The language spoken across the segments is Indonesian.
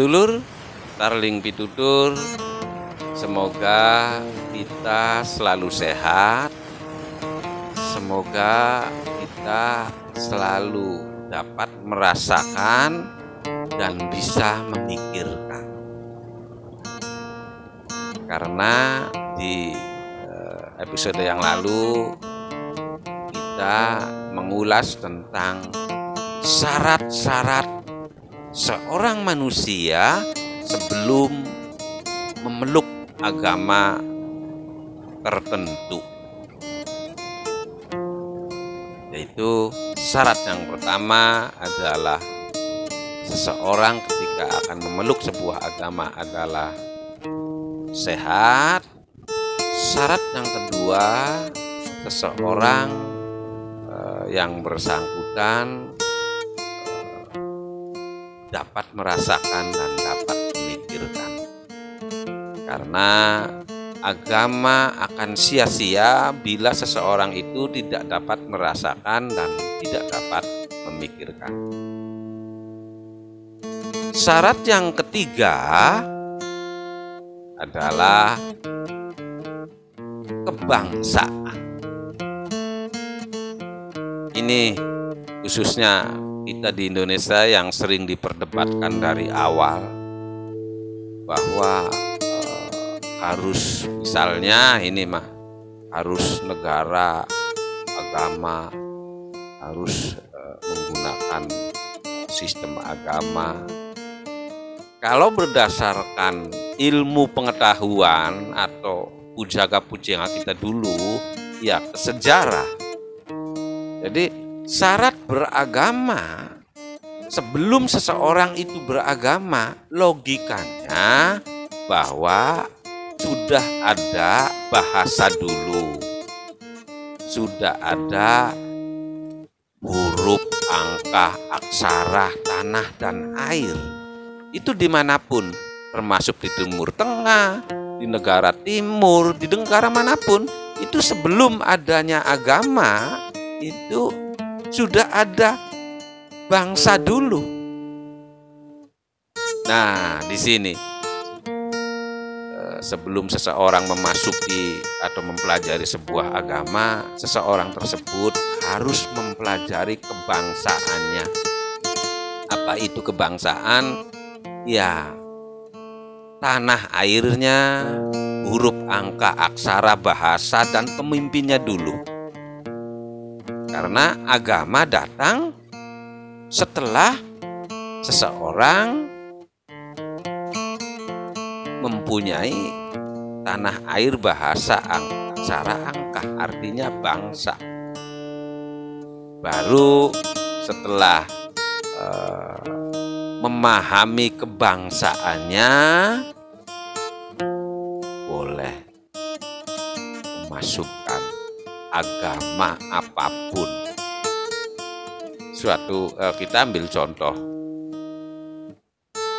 Sedulur Starling Pitutur, semoga kita selalu sehat, semoga kita selalu dapat merasakan dan bisa memikirkan. Karena di episode yang lalu kita mengulas tentang syarat-syarat seorang manusia sebelum memeluk agama tertentu. Yaitu syarat yang pertama adalah seseorang ketika akan memeluk sebuah agama adalah sehat. Syarat yang kedua, seseorang yang bersangkutan dapat merasakan dan dapat memikirkan. Karena agama akan sia-sia bila seseorang itu tidak dapat merasakan dan tidak dapat memikirkan. Syarat yang ketiga adalah kebangsaan. Ini khususnya kita di Indonesia yang sering diperdebatkan dari awal bahwa harus misalnya ini harus negara agama, harus menggunakan sistem agama. Kalau berdasarkan ilmu pengetahuan atau pujaga-pujian kita dulu, ya sejarah. Jadi syarat beragama sebelum seseorang itu beragama, logikanya bahwa sudah ada bahasa dulu, sudah ada huruf, angka, aksara, tanah, dan air. Itu dimanapun, termasuk di Timur Tengah, di negara Timur, di negara manapun, itu sebelum adanya agama, itu sudah ada bangsa dulu. Nah, di sini sebelum seseorang memasuki atau mempelajari sebuah agama, seseorang tersebut harus mempelajari kebangsaannya. Apa itu kebangsaan? Ya, tanah airnya, huruf, angka, aksara, bahasa, dan pemimpinnya dulu. Karena agama datang setelah seseorang mempunyai tanah air, bahasa, aksara, angka, artinya bangsa. Baru setelah memahami kebangsaannya, boleh memasukkan agama apapun. Kita ambil contoh,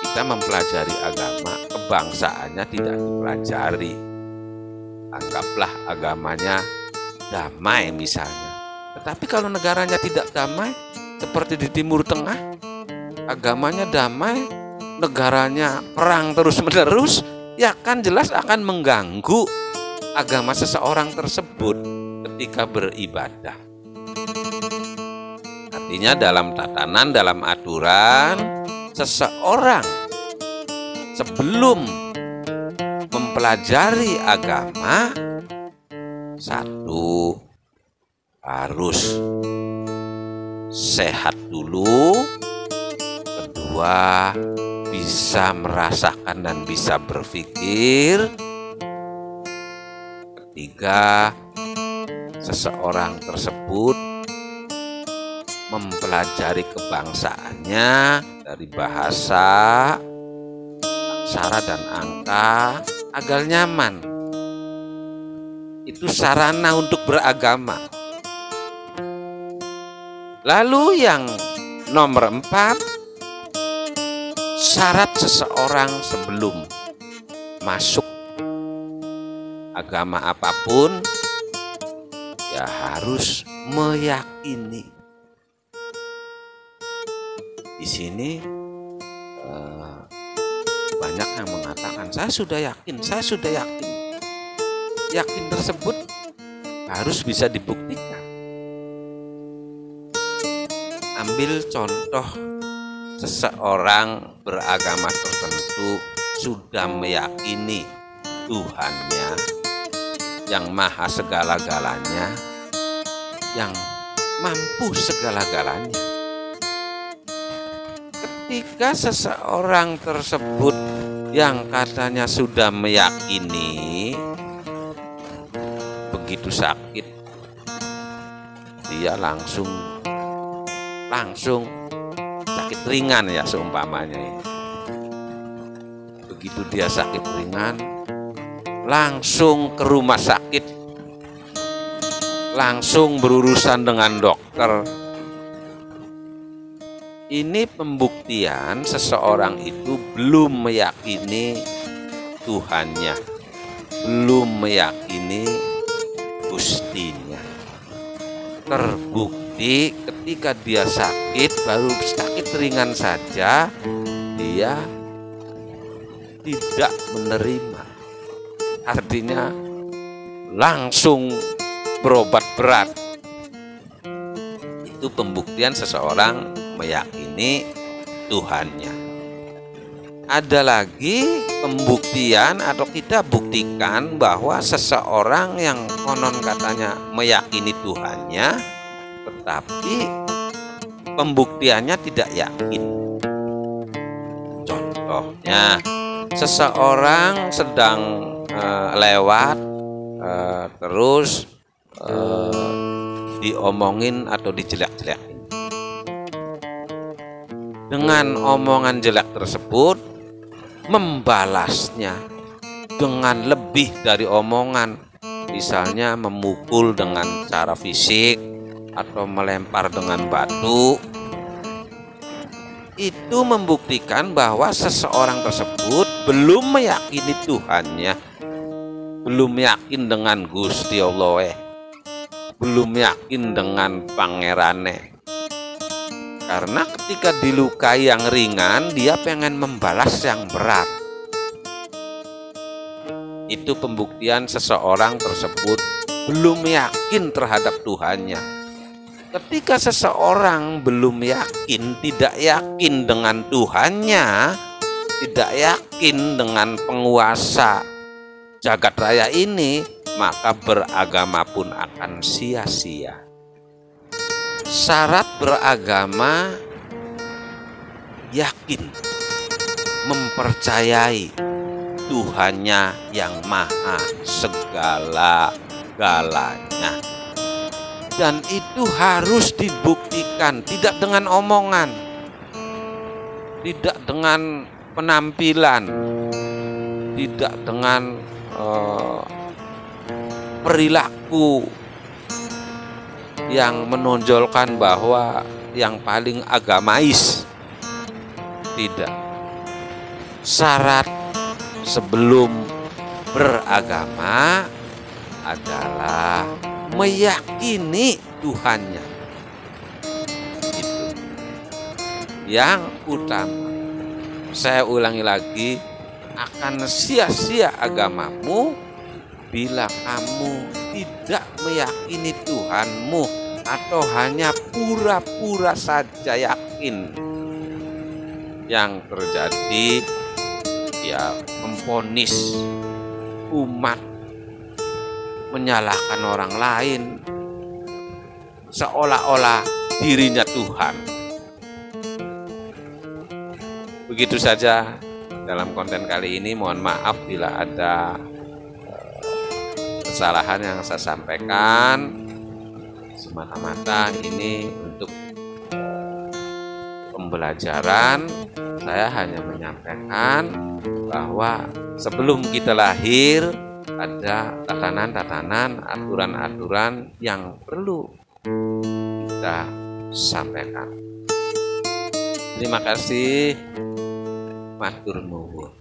kita mempelajari agama, kebangsaannya tidak dipelajari. Anggaplah agamanya damai misalnya. Tetapi kalau negaranya tidak damai, seperti di Timur Tengah, agamanya damai, negaranya perang terus-menerus, ya kan jelas akan mengganggu agama seseorang tersebut ketika beribadah. Artinya dalam tatanan, dalam aturan, seseorang sebelum mempelajari agama, satu, harus sehat dulu. Kedua, bisa merasakan dan bisa berpikir. Ketiga, seseorang tersebut mempelajari kebangsaannya dari bahasa, aksara, dan angka agar nyaman. Itu sarana untuk beragama. Lalu yang nomor 4, syarat seseorang sebelum masuk agama apapun, ya harus meyakini. Di sini banyak yang mengatakan, saya sudah yakin. Yakin tersebut harus bisa dibuktikan. Ambil contoh seseorang beragama tertentu sudah meyakini Tuhannya yang maha segala-galanya, yang mampu segala-galanya. Ketika seseorang tersebut yang katanya sudah meyakini, begitu sakit, dia langsung sakit ringan ya seumpamanya ini. Begitu dia sakit ringan, langsung ke rumah sakit, langsung berurusan dengan dokter. Ini pembuktian seseorang itu belum meyakini Tuhannya, belum meyakini Gustinya. Terbukti ketika dia sakit, baru sakit ringan saja, dia tidak menerima. Artinya langsung berobat berat. Itu pembuktian seseorang meyakini Tuhannya. Ada lagi pembuktian atau kita buktikan bahwa seseorang yang konon katanya meyakini Tuhannya, tetapi pembuktiannya tidak yakin. Contohnya, seseorang sedang lewat terus diomongin atau dijelek-jelekin. Dengan omongan jelek tersebut, membalasnya dengan lebih dari omongan, misalnya memukul dengan cara fisik atau melempar dengan batu. Itu membuktikan bahwa seseorang tersebut belum meyakini Tuhannya, belum yakin dengan Gusti Allah, belum yakin dengan Pangerane. Karena ketika dilukai yang ringan, dia pengen membalas yang berat. Itu pembuktian seseorang tersebut belum yakin terhadap Tuhannya. Ketika seseorang belum yakin, tidak yakin dengan Tuhannya, tidak yakin dengan penguasa jagat raya ini, maka beragama pun akan sia-sia. Syarat beragama yakin, mempercayai Tuhannya yang maha segala-galanya. Dan itu harus dibuktikan, tidak dengan omongan, tidak dengan penampilan, tidak dengan perilaku yang menonjolkan bahwa yang paling agamais. Tidak. Syarat sebelum beragama adalah meyakini Tuhannya. Itu yang utama. Saya ulangi lagi, akan sia-sia agamamu bila kamu tidak meyakini Tuhanmu atau hanya pura-pura saja yakin. Yang terjadi ya memvonis umat, menyalahkan orang lain seolah-olah dirinya Tuhan. Begitu saja dalam konten kali ini. Mohon maaf bila ada kesalahan yang saya sampaikan. Semata-mata ini untuk pembelajaran. Saya hanya menyampaikan bahwa sebelum kita lahir ada tatanan-tatanan, aturan-aturan yang perlu kita sampaikan. Terima kasih. Matur nuwun.